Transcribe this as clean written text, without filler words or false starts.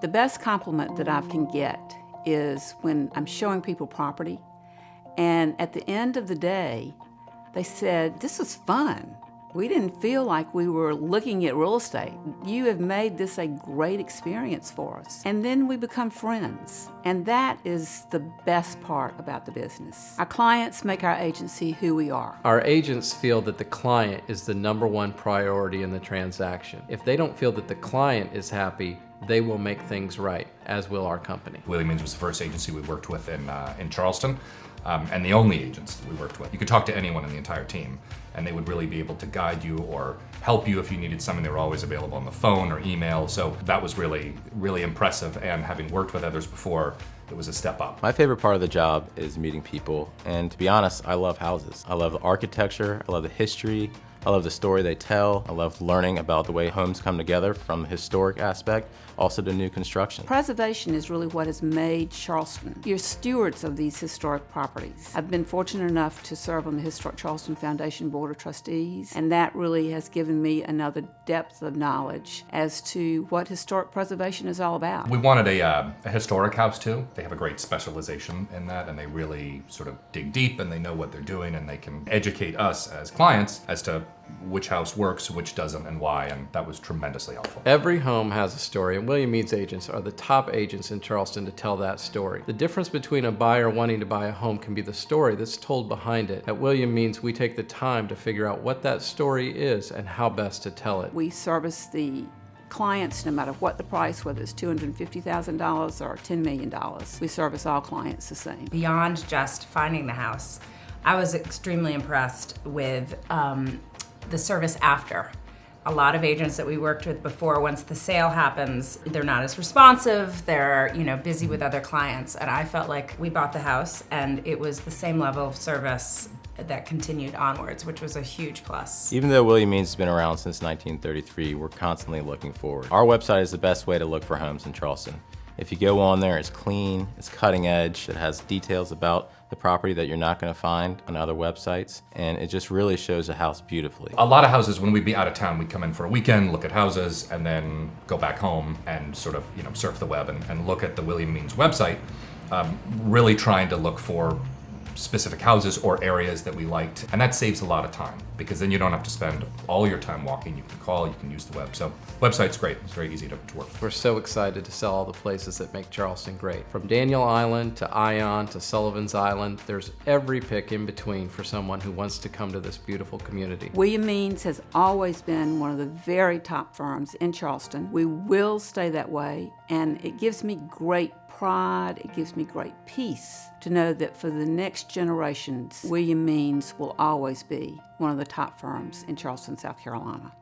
The best compliment that I can get is when I'm showing people property, and at the end of the day, they said, "This was fun. We didn't feel like we were looking at real estate. You have made this a great experience for us." And then we become friends. And that is the best part about the business. Our clients make our agency who we are. Our agents feel that the client is the #1 priority in the transaction. If they don't feel that the client is happy, they will make things right, as will our company. Willie Means was the first agency we worked with in Charleston, and the only agents that we worked with. You could talk to anyone in the entire team, and they would really be able to guide you or help you if you needed something. They were always available on the phone or email, so that was really, really impressive, and having worked with others before, it was a step up. My favorite part of the job is meeting people, and to be honest, I love houses. I love the architecture, I love the history, I love the story they tell. I love learning about the way homes come together from the historic aspect, also to new construction. Preservation is really what has made Charleston. You're stewards of these historic properties. I've been fortunate enough to serve on the Historic Charleston Foundation Board of Trustees, and that really has given me another depth of knowledge as to what historic preservation is all about. We wanted a historic house too. They have a great specialization in that, and they really sort of dig deep, and they know what they're doing, and they can educate us as clients as to which house works, which doesn't, and why, and that was tremendously helpful. Every home has a story, and William Means agents are the top agents in Charleston to tell that story. The difference between a buyer wanting to buy a home can be the story that's told behind it. At William Means, we take the time to figure out what that story is and how best to tell it. We service the clients no matter what the price, whether it's $250,000 or $10 million. We service all clients the same. Beyond just finding the house, I was extremely impressed with the service after. A lot of agents that we worked with before, once the sale happens, they're not as responsive, they're busy with other clients, and I felt like we bought the house and it was the same level of service that continued onwards, which was a huge plus. Even though William Means has been around since 1933, we're constantly looking forward. Our website is the best way to look for homes in Charleston. If you go on there, it's clean, it's cutting edge, it has details about the property that you're not going to find on other websites, and it just really shows the house beautifully. A lot of houses, when we'd be out of town, we'd come in for a weekend, look at houses, and then go back home and sort of surf the web and look at the William Means website, really trying to look for specific houses or areas that we liked, and that saves a lot of time because then you don't have to spend all your time walking. You can call, you can use the web. So website's great. It's very easy to work with. We're so excited to sell all the places that make Charleston great. From Daniel Island to Ion to Sullivan's Island, there's every pick in between for someone who wants to come to this beautiful community. William Means has always been one of the very top firms in Charleston. We will stay that way, and it gives me great pride, it gives me great peace to know that for the next generations, William Means will always be one of the top firms in Charleston, South Carolina.